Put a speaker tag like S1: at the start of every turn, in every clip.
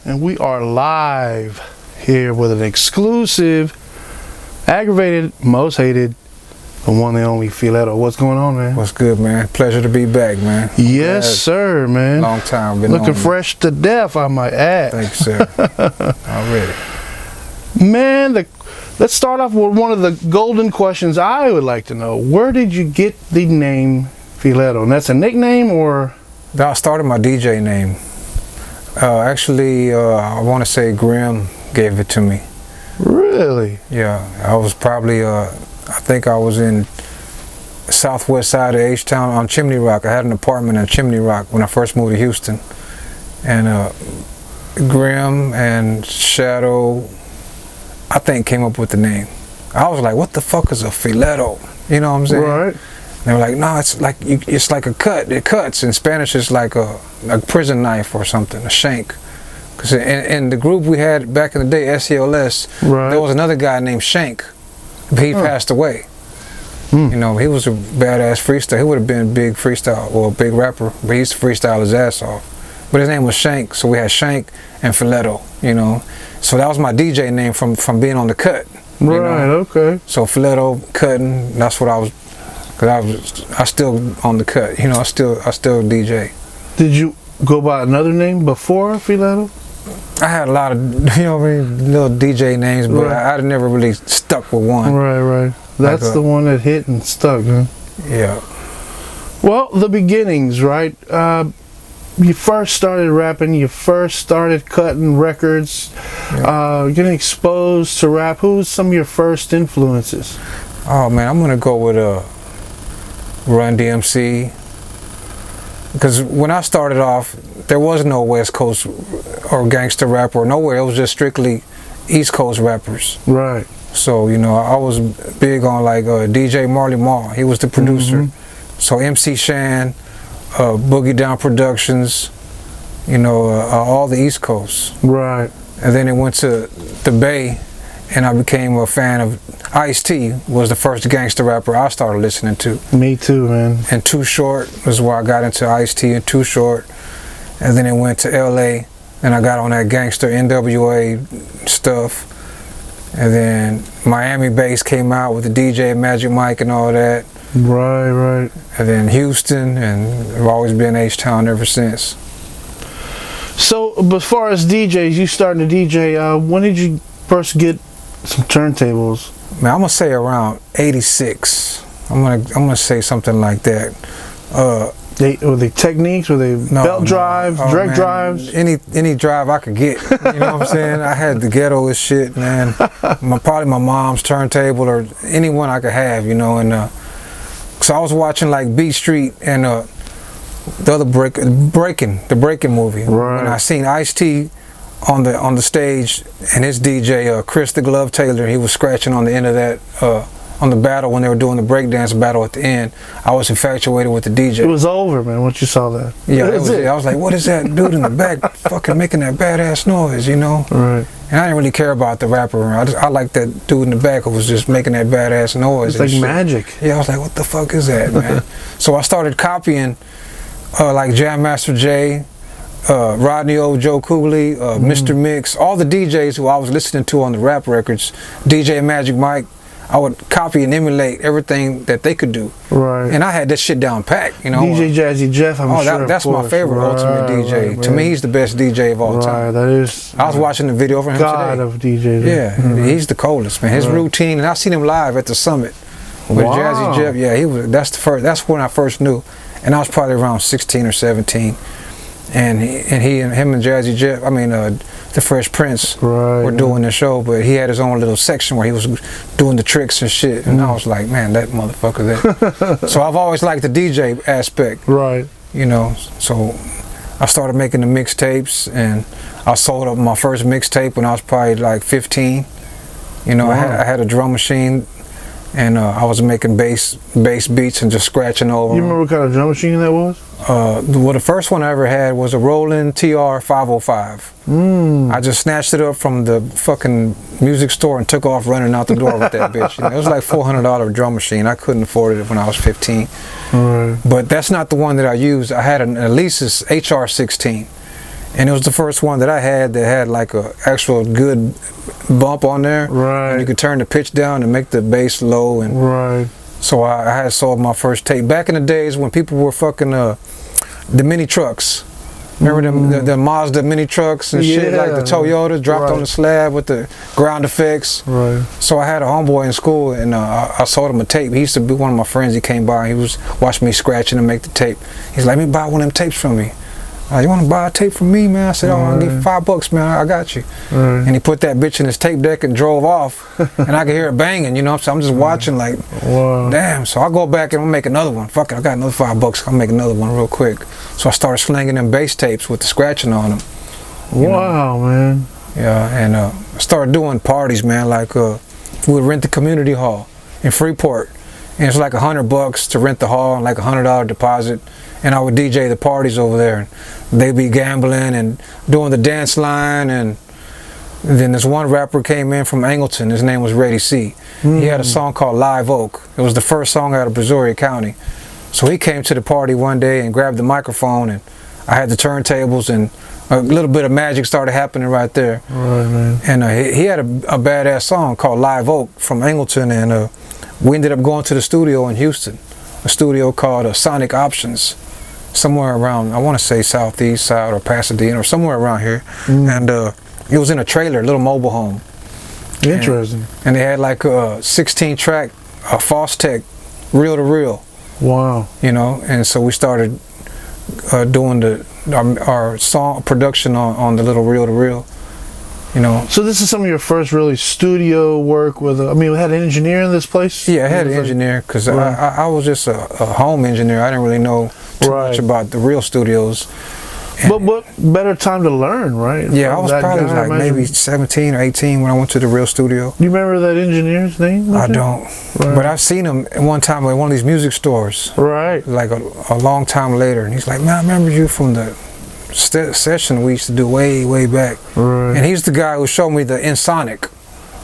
S1: and we are live here with an exclusive Aggravated, Most Hated, the one and only Villetto. What's going on, man?
S2: What's good, man? Pleasure to be back, man.
S1: Yes, sir, man.
S2: Long time. Been
S1: looking
S2: on
S1: fresh to death, I might add.
S2: Thanks, sir. Already.
S1: Man, let's start off with one of the golden questions I would like to know. Where did you get the name Villetto? And that's a nickname, or?
S2: I started my DJ name. Actually, I want to say Grimm gave it to me.
S1: Really?
S2: Yeah, I was probably, I think I was in southwest side of H-Town on Chimney Rock. I had an apartment in Chimney Rock when I first moved to Houston. And Grimm and Shadow, I think, came up with the name. I was like, what the fuck is a Villetto? You know what I'm saying?
S1: Right.
S2: They were like, no, it's like a cut. It cuts. In Spanish, it's like a prison knife or something, a shank. Because in the group we had back in the day, SELS,
S1: right,
S2: there was another guy named Shank. He passed away. You know, he was a badass freestyle. He would have been a big freestyle or a big rapper, but he used to freestyle his ass off. But his name was Shank, so we had Shank and Villetto, you know. So that was my DJ name from being on the cut.
S1: Right, okay.
S2: So Villetto, cutting, that's what I was. Cause I still on the cut, you know. I still DJ.
S1: Did you go by another name before Villetto?
S2: I had a lot of, you know what I mean, little DJ names, but right, I never really stuck with one.
S1: Right. That's like the one that hit and stuck, huh?
S2: Yeah.
S1: Well, the beginnings, right? You first started rapping. You first started cutting records, getting exposed to rap. Who was some of your first influences?
S2: Oh man, I'm gonna go with Run DMC, because when I started off, there was no West Coast or gangster rap or nowhere. It was just strictly East Coast rappers.
S1: Right.
S2: So, you know, I was big on like DJ Marley Marl. He was the producer. So MC Shan, Boogie Down Productions, you know, all the East Coast.
S1: Right.
S2: And then it went to the Bay, and I became a fan of Ice-T. Was the first gangster rapper I started listening to.
S1: Me too, man.
S2: And Too Short was where I got into Ice-T and Too Short. And then it went to LA, and I got on that gangster NWA stuff. And then Miami bass came out with the DJ Magic Mike and all that.
S1: Right.
S2: And then Houston, and I've always been H-Town ever since.
S1: So, as far as DJs, you starting to DJ, when did you first get some turntables?
S2: Man, I'm gonna say around '86. I'm gonna say something like that.
S1: Were they techniques? Were they belt drives, direct drives?
S2: Any drive I could get. You know what I'm saying? I had the ghettoest shit, man. Probably my mom's turntable or anyone I could have, you know. And so I was watching like Beat Street and the other Breaking movie.
S1: Right.
S2: And I seen Ice-T on the stage, and his DJ Chris the Glove Taylor, he was scratching on the end of that on the battle when they were doing the breakdance battle at the end. I was infatuated with the DJ.
S1: It was over, man, once you saw that.
S2: Yeah, I was like, what is that dude in the back fucking making that badass noise, you know?
S1: Right.
S2: And I didn't really care about the rapper. I liked that dude in the back who was just making that badass noise.
S1: It's like magic.
S2: Yeah, I was like, what the fuck is that, man? So I started copying like Jam Master Jay, Rodney O, Joe Cooley, Mr. Mix, all the DJs who I was listening to on the rap records, DJ Magic Mike. I would copy and emulate everything that they could do. Right. And I had this shit down pat, you know.
S1: DJ Jazzy Jeff, I'm sure.
S2: That's my favorite ultimate DJ. Right. To me, he's the best DJ of all time.
S1: That is.
S2: I was watching the video for him
S1: God
S2: today.
S1: of DJs.
S2: Yeah, he's the coldest, man. His routine, and I've seen him live at the Summit with Jazzy Jeff. Yeah, he was. That's when I first knew, and I was probably around 16 or 17. And him and Jazzy Jeff, I mean, the Fresh Prince were doing the show, but he had his own little section where he was doing the tricks and shit, and I was like, man, that motherfucker there. So I've always liked the DJ aspect, right? You know, so I started making the mixtapes, and I sold up my first mixtape when I was probably like 15. You know, I had a drum machine, and I was making bass beats and just scratching over.
S1: You remember what kind of drum machine that was?
S2: Well, the first one I ever had was a Roland TR 505. I just snatched it up from the fucking music store and took off running out the door with that bitch. You know, it was like $400 drum machine. I couldn't afford it when I was 15. But that's not the one that I used. I had an Alesis HR 16. And it was the first one that I had that had like a actual good bump on there.
S1: Right.
S2: And you could turn the pitch down and make the bass low. And
S1: right.
S2: so I had sold my first tape. Back in the days when people were fucking the mini trucks. Remember the Mazda mini trucks and shit, like the Toyota dropped on the slab with the ground effects.
S1: Right.
S2: So I had a homeboy in school, and I sold him a tape. He used to be one of my friends. He came by, he was watching me scratching and make the tape. He's like, "Let me buy one of them tapes from me." You want to buy a tape from me, man? I said, "Oh, I'll give you $5, man. I got you." And he put that bitch in his tape deck and drove off, and I could hear it banging. You know, so I'm just watching like, damn. So I go back and I'll make another one. Fuck it, I got another $5. I'll make another one real quick. So I started slinging them bass tapes with the scratching on them.
S1: Wow, man.
S2: Yeah, and I started doing parties, man. Like we would rent the community hall in Freeport, and it's like $100 to rent the hall and like $100 deposit. And I would DJ the parties over there, and they'd be gambling and doing the dance line. And then this one rapper came in from Angleton. His name was Reddy C. He had a song called Live Oak. It was the first song out of Brazoria County. So he came to the party one day and grabbed the microphone, and I had the turntables, and a little bit of magic started happening right there.
S1: Right, man.
S2: And he had a badass song called Live Oak from Angleton, and we ended up going to the studio in Houston, a studio called Sonic Options, somewhere around, I want to say southeast side or Pasadena or somewhere around here. And it was in a trailer, a little mobile home.
S1: Interesting.
S2: And they had like a 16-track Fostech reel-to-reel.
S1: Wow.
S2: You know, and so we started doing our song production on the little reel-to-reel. You know.
S1: So this is some of your first really studio work with, I mean, we had an engineer in this place?
S2: Yeah, I had an engineer because I was just a home engineer. I didn't really know too much about the real studios.
S1: But what better time to learn, right?
S2: Yeah, I was probably like maybe 17 or 18 when I went to the real studio.
S1: Do you remember that engineer's name?
S2: I don't. But I've seen him one time at one of these music stores.
S1: Right.
S2: Like a long time later. And he's like, "Man, I remember you from the session we used to do way back."
S1: Right.
S2: And he's the guy who showed me the Insonic,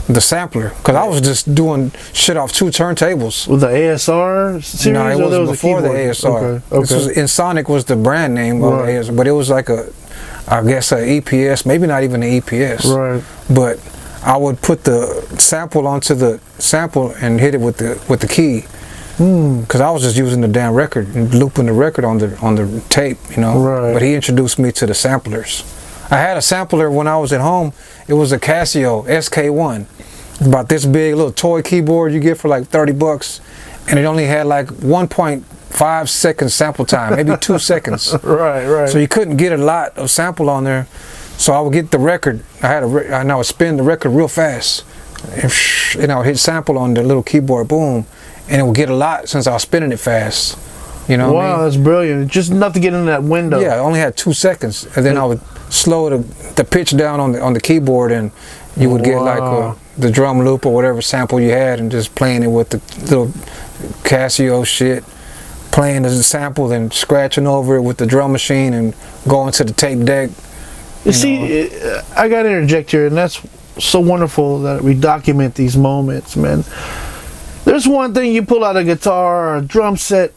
S2: the sampler, because I was just doing shit off 2 turntables.
S1: With the ASR series?
S2: No, it was before the ASR.
S1: Okay.
S2: This was, Insonic was the brand name of the ASR, but it was like I guess a EPS, maybe not even an EPS.
S1: Right.
S2: But I would put the sample onto the sample and hit it with the key. Because I was just using the damn record and looping the record on the tape, you know.
S1: Right.
S2: But he introduced me to the samplers. I had a sampler when I was at home. It was a Casio SK1. About this big, little toy keyboard you get for like $30, and it only had like 1.5 seconds sample time, maybe 2 seconds.
S1: Right.
S2: So you couldn't get a lot of sample on there. So I would get the record. And I would spin the record real fast, and I would hit sample on the little keyboard, boom, and it would get a lot since I was spinning it fast. You know what I mean?
S1: That's brilliant. Just enough to get in that window.
S2: Yeah, I only had 2 seconds, and then I would slow the pitch down on the keyboard, and you would get like the drum loop or whatever sample you had, and just playing it with the little Casio shit, playing the sample, then scratching over it with the drum machine, and going to the tape deck.
S1: You see, I gotta interject here, and that's so wonderful that we document these moments, man. There's one thing you pull out a guitar or a drum set,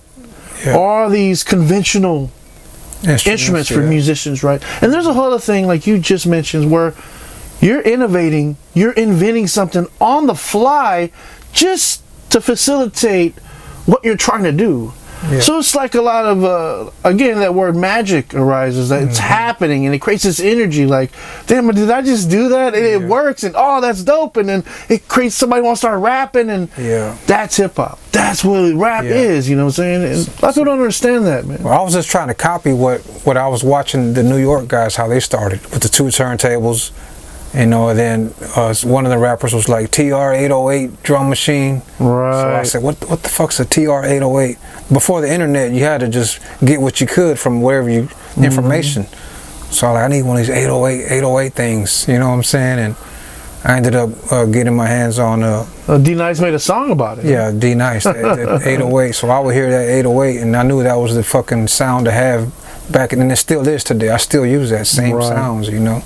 S1: or these conventional instruments for musicians, right? And there's a whole other thing, like you just mentioned, where you're innovating, you're inventing something on the fly just to facilitate what you're trying to do. Yeah. So it's like a lot of, again, that word magic arises, that it's happening, and it creates this energy like, damn, did I just do that? And it works, and oh, that's dope. And then it creates, somebody wants to start rapping, and that's hip hop. That's what rap is, you know what I'm saying? And a lot of people don't understand that, man.
S2: Well, I was just trying to copy what I was watching the New York guys, how they started with the 2 turntables. You know, and then one of the rappers was like TR-808 drum machine.
S1: Right.
S2: So I said, what the fuck's a TR-808? Before the internet, you had to just get what you could from wherever you information. So I need one of these 808 things. You know what I'm saying? And I ended up getting my hands on.
S1: D-Nice made a song about it.
S2: Yeah, D-Nice, that 808. So I would hear that 808, and I knew that was the fucking sound to have back, and it still is today. I still use that same sounds, you know.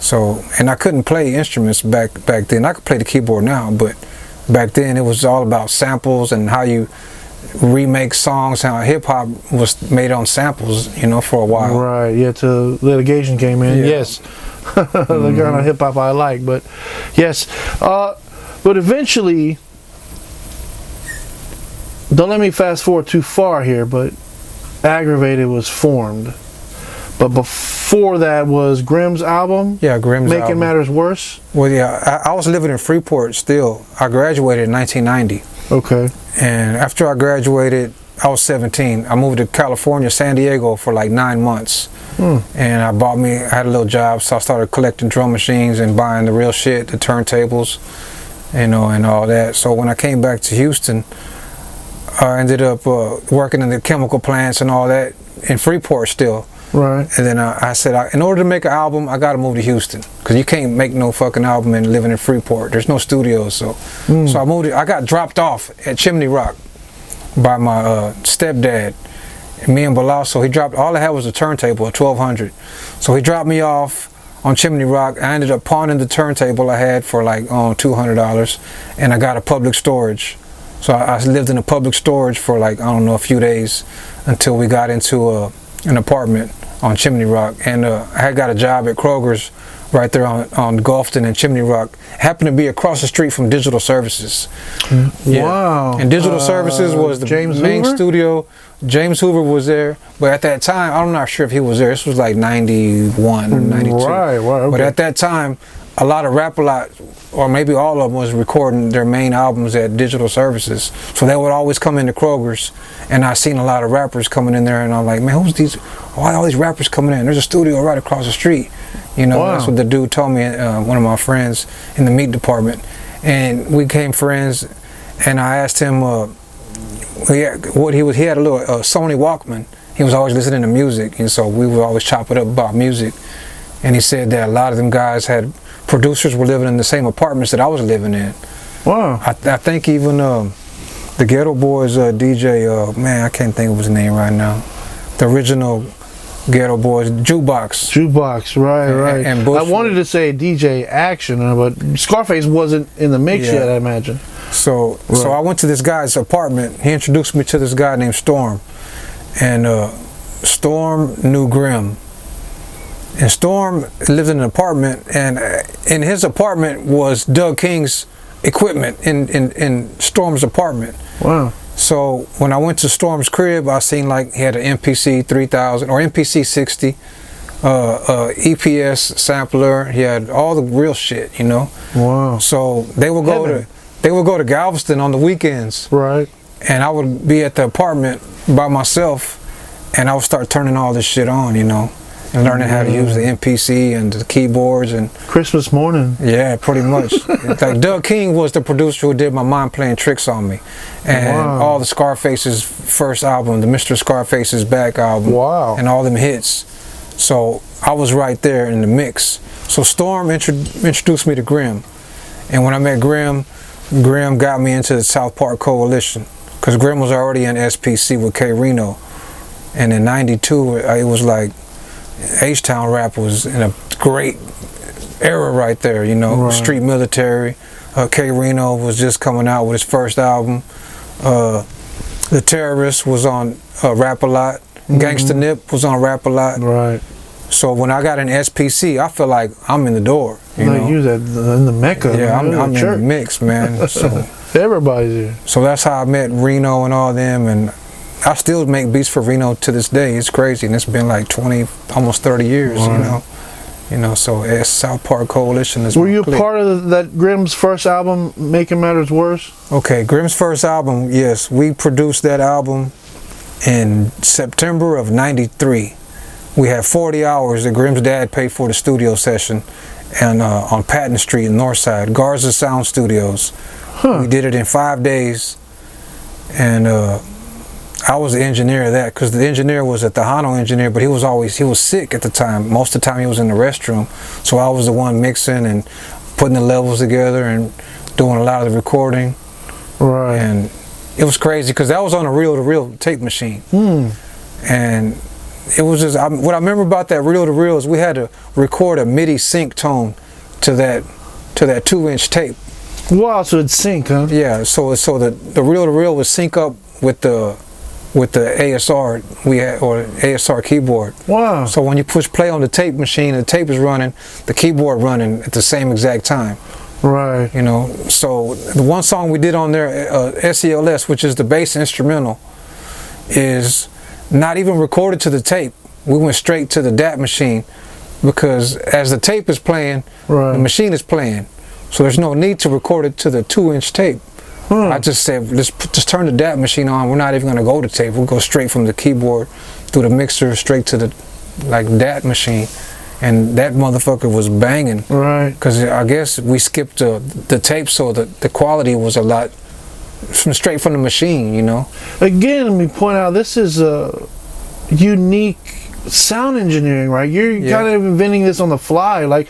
S2: So, and I couldn't play instruments back then. I could play the keyboard now, but back then it was all about samples and how you remake songs. How hip hop was made on samples, you know, for a while.
S1: Right. Yeah. Till litigation came in.
S2: Yeah.
S1: Yes. The kind of hip hop I like, but yes. But eventually, don't let me fast forward too far here, but Aggravated was formed. But before that was Grimm's album.
S2: Yeah, Grimm's
S1: Making
S2: album.
S1: Matters Worse.
S2: Well, yeah, I was living in Freeport still. I graduated in 1990.
S1: Okay.
S2: And after I graduated, I was 17. I moved to California, San Diego for like 9 months. And I had a little job, so I started collecting drum machines and buying the real shit, the turntables, you know, and all that. So when I came back to Houston, I ended up working in the chemical plants and all that in Freeport still.
S1: Right.
S2: And then I said, in order to make an album, I got to move to Houston, because you can't make no fucking album and living in Freeport. There's no studios, so I moved. I got dropped off at Chimney Rock by my stepdad, me and Balasso. He dropped, all I had was a turntable, a 1200. So he dropped me off on Chimney Rock. I ended up pawning the turntable I had for like $200, and I got a public storage. So I lived in a public storage for like, I don't know, a few days until we got into an apartment on Chimney Rock. And I had got a job at Kroger's right there on Gulfton and Chimney Rock. Happened to be across the street from Digital Services. Yeah.
S1: Wow.
S2: And Digital Services was the main studio. James Hoover was there, but at that time, I'm not sure if he was there. This was like 91, 92.
S1: Right, okay.
S2: But at that time, a lot of Rap-A-Lot, or maybe all of them, was recording their main albums at Digital Services. So they would always come into Kroger's, and I seen a lot of rappers coming in there, and I'm like, man, why all these rappers coming in? There's a studio right across the street. You know, That's what the dude told me, one of my friends in the meat department. And we became friends, and I asked him he had a little Sony Walkman. He was always listening to music, and so we would always chop it up about music. And he said that a lot of them guys producers were living in the same apartments that I was living in.
S1: Wow.
S2: I think even the Geto Boys DJ, man, I can't think of his name right now. The original Geto Boys, Jukebox, right. And Bush, I
S1: wanted to say DJ Action, but Scarface wasn't in the mix yet, I imagine.
S2: So I went to this guy's apartment. He introduced me to this guy named Storm, and Storm knew Grimm. And Storm lived in an apartment, and in his apartment was Doug King's equipment in Storm's apartment.
S1: Wow.
S2: So when I went to Storm's crib, I seen like he had an MPC 3000 or MPC 60, EPS sampler. He had all the real shit, you know.
S1: Wow.
S2: So they would go to Galveston on the weekends.
S1: Right.
S2: And I would be at the apartment by myself, and I would start turning all this shit on, you know, and learning how to use the MPC and the keyboards and
S1: Christmas morning.
S2: Yeah, pretty much. Like Doug King was the producer who did my Mind Playing Tricks on Me, and all the Scarface's first album, the Mr. Scarface's Back album, and all them hits. So I was right there in the mix. So Storm introduced me to Grimm, and when I met Grimm got me into the South Park Coalition, because Grimm was already in SPC with K-Rino, and in '92 it was like H-Town rap was in a great era right there, you know. Street Military, k-rino was just coming out with his first album. The Terrorist was on Rap-A-Lot. Gangsta Nip was on Rap-A-Lot.
S1: Right.
S2: So when I got in SPC, I feel like I'm in the door. You know?
S1: You was in the Mecca.
S2: Yeah, I'm in the mix, man. So
S1: everybody's here.
S2: So that's how I met Reno and all them, and I still make beats for Reno to this day. It's crazy, and it's been like 20, almost 30 years, you know. So it's South Park Coalition.
S1: Were you a part of that Grimm's first album, Making Matters Worse?
S2: Okay, Grimm's first album, yes. We produced that album in September of '93. We had 40 hours that Grimm's dad paid for the studio session, and on Patton Street in Northside, Garza Sound Studios. We did it in 5 days, and I was the engineer of that, because the engineer was a Tejano engineer, but he was sick at the time. Most of the time he was in the restroom, so I was the one mixing and putting the levels together and doing a lot of the recording.
S1: Right.
S2: And it was crazy, because that was on a reel-to-reel tape machine. And it was just, what I remember about that reel-to-reel is we had to record a MIDI sync tone to that 2-inch tape.
S1: Wow, so it'd sync, huh?
S2: Yeah, so the reel-to-reel would sync up with the ASR we had, or ASR keyboard.
S1: Wow.
S2: So when you push play on the tape machine, the tape is running, the keyboard running at the same exact time.
S1: Right.
S2: You know, so the one song we did on there, SELS, which is the bass instrumental, is not even recorded to the tape. We went straight to the DAT machine, because as the tape is playing,
S1: right,
S2: the machine is playing. So there's no need to record it to the 2-inch tape. I just said, just turn the DAT machine on. We're not even going to go to tape. We'll go straight from the keyboard through the mixer straight to the DAT machine. And that motherfucker was banging.
S1: Right.
S2: Because I guess we skipped the tape, so the quality was a lot straight from the machine, you know.
S1: Again, let me point out, this is a unique sound engineering, right? You're kind of inventing this on the fly. Like,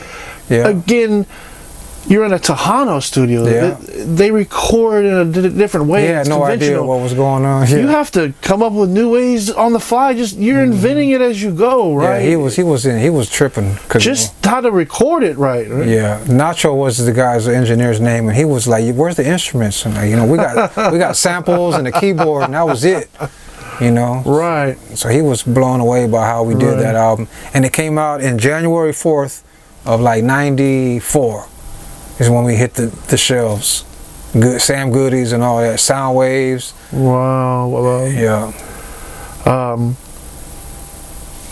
S1: again, you're in a Tejano studio. They record in a different way.
S2: Yeah, no idea what was going on.
S1: You have to come up with new ways on the fly. Just you're inventing it as you go, right?
S2: Yeah, he was tripping.
S1: Just how to record it right?
S2: Yeah, Nacho was the guy's engineer's name, and he was like, "Where's the instruments?" And you know, we got samples and a keyboard, and that was it. You know,
S1: right?
S2: So he was blown away by how we did that album, and it came out in January 4th of like '94. Is when we hit the shelves. Sam Goody's and all that. Sound Waves.
S1: Wow.
S2: Yeah.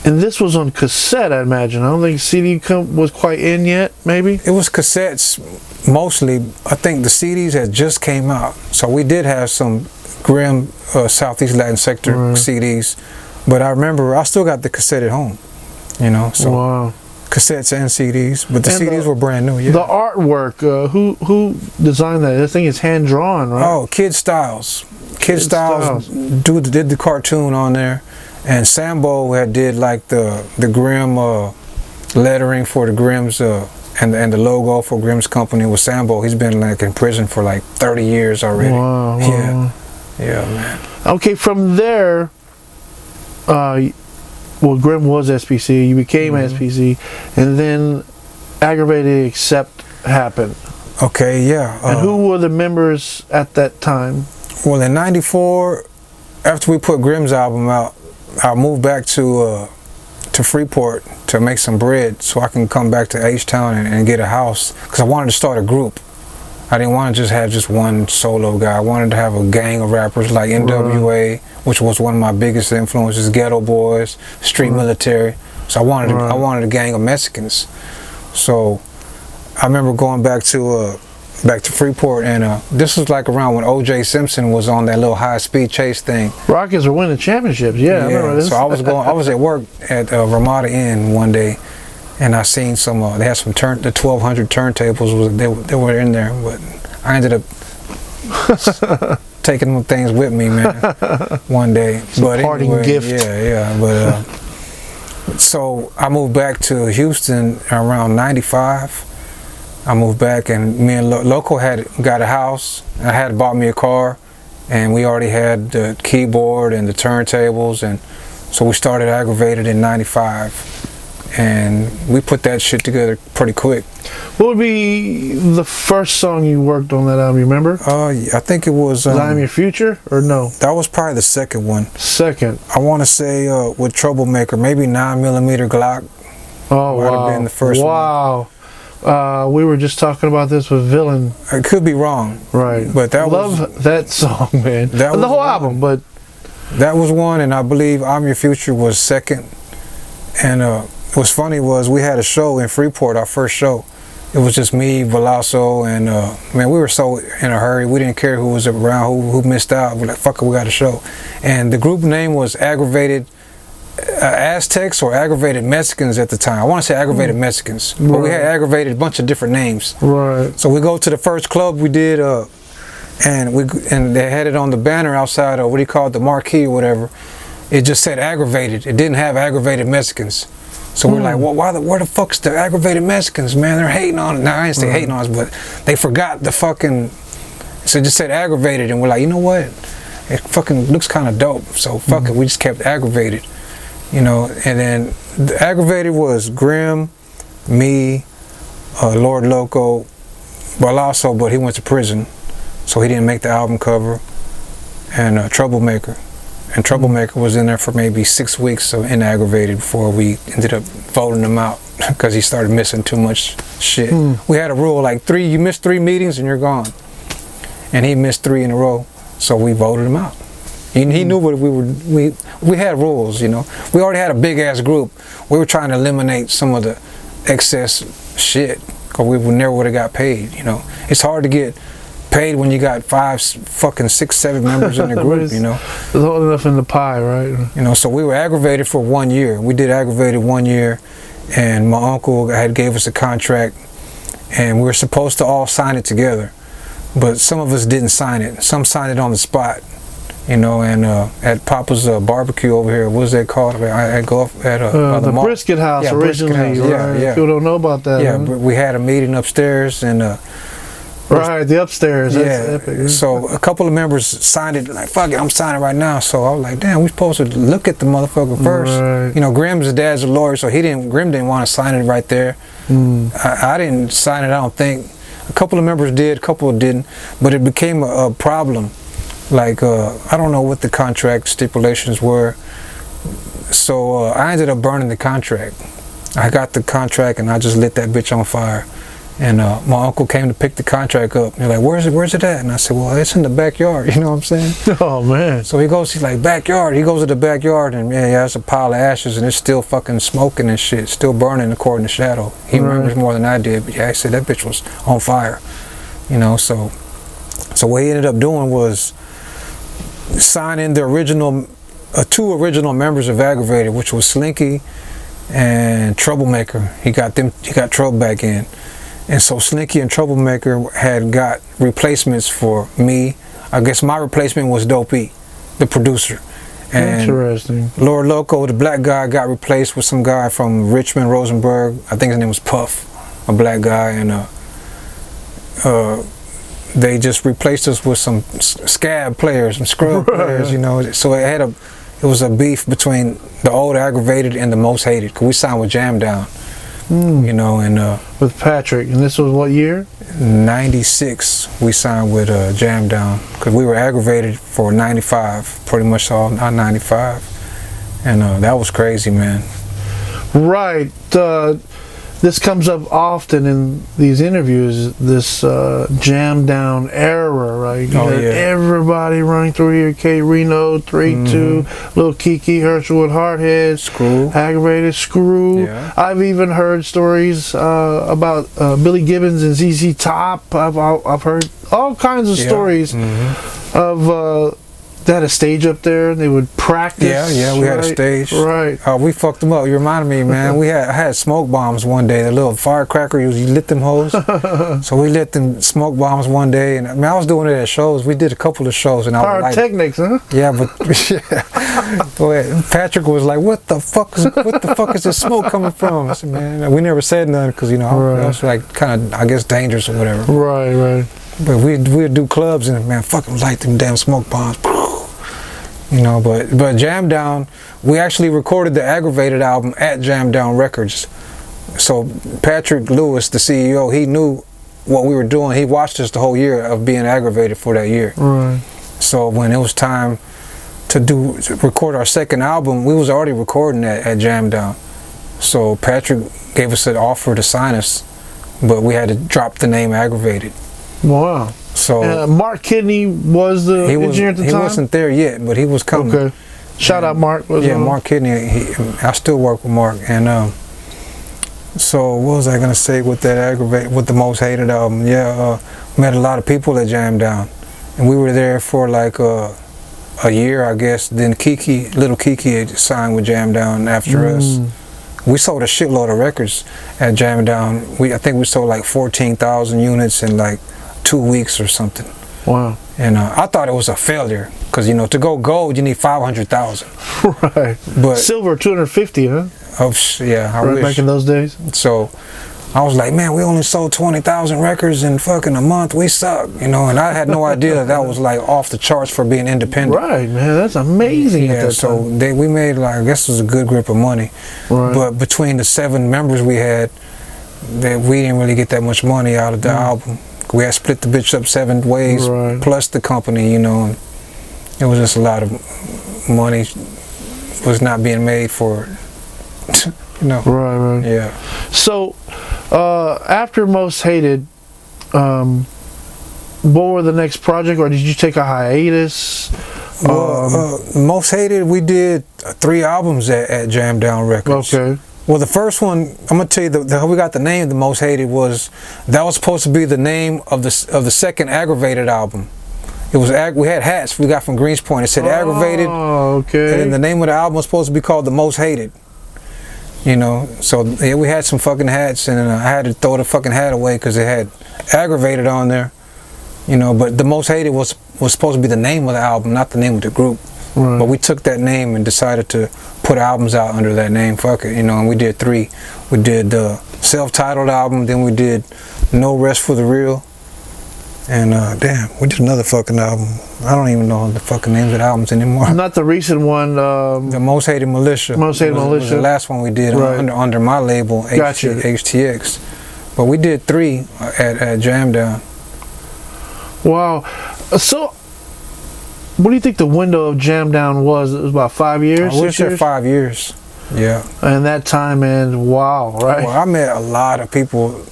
S1: And this was on cassette, I imagine. I don't think CD was quite in yet, maybe?
S2: It was cassettes mostly. I think the CDs had just came out. So we did have some Grimm Southeast Latin Sector CDs. But I remember I still got the cassette at home. You know, so.
S1: Wow.
S2: Cassettes and CDs, but the CDs were brand new. Yeah.
S1: The artwork, who designed that? This thing is hand drawn, right?
S2: Oh, Kid Styles. Kid Styles did the cartoon on there, and Sambo did like the Grimm lettering for the Grimms and the logo for Grimm's company was Sambo. He's been like in prison for like 30 years already.
S1: Wow.
S2: Yeah, man.
S1: Okay, from there. Well, Grimm was SPC, you became SPC, and then Aggravated Accept happened.
S2: Okay, yeah.
S1: And who were the members at that time?
S2: Well, in '94, after we put Grimm's album out, I moved back to Freeport to make some bread so I can come back to H-Town and get a house, because I wanted to start a group. I didn't want to just have one solo guy. I wanted to have a gang of rappers like NWA, which was one of my biggest influences, Geto Boys, Street Military. So I wanted a gang of Mexicans. So I remember going back to Freeport, and this was like around when O.J. Simpson was on that little high-speed chase thing.
S1: Rockets were winning championships. Yeah, I remember this.
S2: So I was at work at Ramada Inn one day, and I seen some. They had some the 1200 turntables. They were in there, but I ended up taking them things with me, man. One day,
S1: but parting gift.
S2: Yeah. But so I moved back to Houston around '95. I moved back, and me and Loco had got a house. I had bought me a car, and we already had the keyboard and the turntables, and so we started Aggravated in '95. And we put that shit together pretty quick.
S1: What would be the first song you worked on that album, you remember?
S2: I think it was...
S1: I Am Your Future, or no?
S2: That was probably the second one.
S1: Second.
S2: I want to say with Troublemaker, maybe 9mm Glock.
S1: Oh,
S2: might have been the first one.
S1: Wow. We were just talking about this with Villain.
S2: I could be wrong.
S1: Right.
S2: But that
S1: Love that song, man. That was the whole album, but...
S2: That was one, and I believe I'm Your Future was second. And... what's funny was we had a show in Freeport, our first show. It was just me, Veloso, and man, we were so in a hurry. We didn't care who was around, who missed out. We're like, fuck it, we got a show. And the group name was Aggravated Aztecs or Aggravated Mexicans at the time. I want to say Aggravated Mexicans, but we had Aggravated, a bunch of different names.
S1: Right.
S2: So we go to the first club we did, and they had it on the banner outside, or what do you call it, the marquee or whatever. It just said Aggravated. It didn't have Aggravated Mexicans. So we're like, well, where the fuck's the Aggravated Mexicans, man? They're hating on it. Now, I didn't say hating on us, but they forgot the fucking... So it just said Aggravated, and we're like, you know what? It fucking looks kind of dope. So fuck it, we just kept Aggravated. You know, and then the Aggravated was Grimm, me, Lord Loco, Veloso, but he went to prison, so he didn't make the album cover. and Troublemaker. And Troublemaker was in there for maybe 6 weeks in Aggravated before we ended up voting him out because he started missing too much shit. We had a rule like you miss 3 meetings and you're gone. And he missed 3 in a row, so we voted him out. He knew what we had rules, you know. We already had a big ass group. We were trying to eliminate some of the excess shit because we never would have got paid, you know. It's hard to get paid when you got 5, fucking 6, 7 members in the group, you know.
S1: There's all enough in the pie, right?
S2: You know, so we were Aggravated for 1 year. We did Aggravated 1 year, and my uncle gave us a contract, and we were supposed to all sign it together, but some of us didn't sign it. Some signed it on the spot, you know. And at Papa's barbecue over here, what was that called? I go up at
S1: the Brisket House,
S2: yeah,
S1: originally.
S2: Brisket House.
S1: Right?
S2: Yeah.
S1: People don't know about that.
S2: Yeah,
S1: huh?
S2: we had a meeting upstairs, and
S1: right, the upstairs. That's epic.
S2: So a couple of members signed it, like, fuck it, I'm signing right now. So I was like, damn, we supposed to look at the motherfucker first.
S1: Right.
S2: You know, Grimm's dad's a lawyer, so Grimm didn't want to sign it right there. I didn't sign it, I don't think. A couple of members did, a couple didn't, but it became a problem. Like, I don't know what the contract stipulations were. So I ended up burning the contract. I got the contract and I just lit that bitch on fire. And my uncle came to pick the contract up. They're like, where's it at? And I said, well, it's in the backyard, you know what I'm saying?
S1: Oh, man.
S2: So he's like, backyard. He goes to the backyard, and yeah, it's a pile of ashes, and it's still fucking smoking and shit, still burning according to Shadow. He remembers more than I did, but yeah, he said that bitch was on fire, you know. So what he ended up doing was signing the original, 2 original members of Aggravated, which was Slinky and Troublemaker. He got Trouble back in. And so Slinky and Troublemaker had got replacements for me. I guess my replacement was Dope E, the producer. And
S1: interesting.
S2: Lord Loco, the black guy, got replaced with some guy from Richmond, Rosenberg. I think his name was Puff, a black guy. And they just replaced us with some scab players, some scrub players, you know. So it was a beef between the old Aggravated and the Most Hated, because we signed with Jam Down. You know, and
S1: with Patrick, and this was what year?
S2: 96. We signed with Jam Down, because we were Aggravated for 95, pretty much all 95, and that was crazy, man.
S1: Right. This comes up often in these interviews, this Jam Down era, right? You got everybody running through here, k-rino, 3-2, Lil Kiki, Herschelwood, Hardhead,
S2: Screw,
S1: Aggravated, Screw.
S2: Yeah.
S1: I've even heard stories about Billy Gibbons and ZZ Top. I've heard all kinds of stories of they had a stage up there and they would practice.
S2: Yeah, we had a stage.
S1: Right.
S2: We fucked them up. You reminded me, man. I had smoke bombs one day. The little firecracker, you lit them hoes. So we lit them smoke bombs one day, and I was doing it at shows. We did a couple of shows, and I was like,
S1: pyrotechnics, huh?
S2: Yeah, but Patrick was like, "What the fuck is this smoke coming from?" I said, "Man, we never said nothing because I was like kind of, I guess, dangerous or whatever."
S1: Right.
S2: But we'd do clubs and man, fucking light them damn smoke bombs. You know, but Jam Down, we actually recorded the Aggravated album at Jam Down Records. So Patrick Lewis, the CEO, he knew what we were doing. He watched us the whole year of being Aggravated for that year.
S1: Right.
S2: So when it was time to record our second album, we was already recording at Jam Down. So Patrick gave us an offer to sign us, but we had to drop the name Aggravated.
S1: Wow.
S2: So
S1: Mark Kidney was the engineer at the time?
S2: He wasn't there yet, but he was coming.
S1: Okay. Shout out Mark.
S2: Mark Kidney. I still work with Mark. And so what was I going to say with that Aggravated, with the Most Hated album? Yeah, met a lot of people at Jam Down. And we were there for like a year, I guess. Then little Kiki had signed with Jam Down after us. We sold a shitload of records at Jam Down. I think we sold like 14,000 units in like 2 weeks or something.
S1: Wow.
S2: And I thought it was a failure because, you know, to go gold you need 500,000.
S1: Right.
S2: But
S1: silver 250, huh?
S2: Oh yeah, I wish.
S1: Back in those days.
S2: So I was like, man, we only sold 20,000 records in fucking a month. We suck, you know. And I had no idea that was like off the charts for being independent.
S1: Right, man, that's amazing.
S2: Yeah. So we made like, I guess it was a good grip of money. Right. But between the 7 members we had, we didn't really get that much money out of the album. We had split the bitch up 7 ways, plus the company, you know. It was just a lot of money was not being made for, you know.
S1: Right.
S2: Yeah.
S1: So, after Most Hated, what were the next project, or did you take a hiatus?
S2: Well, Most Hated, we did 3 albums at Jam Down Records.
S1: Okay.
S2: Well, the first one, I'm gonna tell you how we got the name. The Most Hated was supposed to be the name of the second Aggravated album. It was we had hats we got from Greens Point. It said Aggravated.
S1: Oh, okay.
S2: And then the name of the album was supposed to be called The Most Hated. You know, so yeah, we had some fucking hats, and I had to throw the fucking hat away because it had Aggravated on there. You know, but The Most Hated was supposed to be the name of the album, not the name of the group.
S1: Right.
S2: But we took that name and decided to put albums out under that name. Fuck it, you know. And we did 3. We did the self-titled album, then we did No Rest for the Real, and damn, we did another fucking album. I don't even know the fucking names of the albums anymore.
S1: Not the recent one.
S2: The Most Hated Militia.
S1: Most Hated Militia
S2: was the last one we did under my label,
S1: Gotcha.
S2: HTX. But we did 3 at Jam Down.
S1: Wow. So, what do you think the window of Jam Down was? It was about 5 years?
S2: We
S1: 6 years?
S2: said 5 years. Yeah.
S1: And that time, and wow, right?
S2: Well, I met a lot of people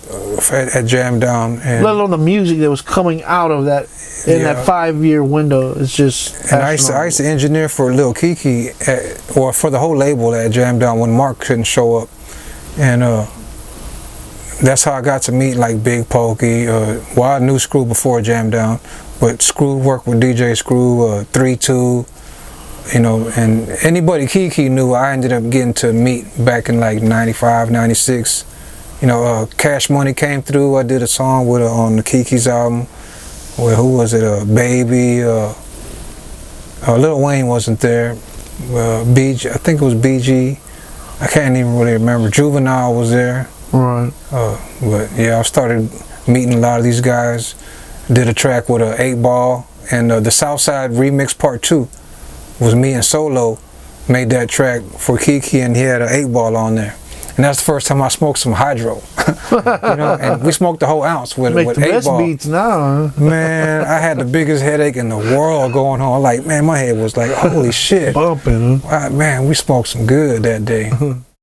S2: at Jam Down, and
S1: let alone the music that was coming out of that in that 5-year window. It's just.
S2: And I used to engineer for Lil Kiki, or for the whole label at Jam Down when Mark couldn't show up, and that's how I got to meet like Big Pokey. Well, I knew Screw before Jam Down, but Screw worked with DJ Screw, 3-2. You know, and anybody Kiki knew, I ended up getting to meet back in like 95, 96. You know, Cash Money came through. I did a song with her on the Kiki's album. Well, who was it? Baby. Lil Wayne wasn't there. BG, I think it was BG. I can't even really remember. Juvenile was there.
S1: Right.
S2: But yeah, I started meeting a lot of these guys. Did a track with 8 Ball, and the Southside Remix Part 2. Was me and Solo made that track for Kiki, and he had 8 Ball on there, and that's the first time I smoked some hydro. You know, and we smoked the whole ounce with 8 Ball.
S1: Beats now, huh?
S2: Man, I had the biggest headache in the world going home. Like, man, my head was like, holy shit.
S1: Bumping, huh?
S2: Man, we smoked some good that day.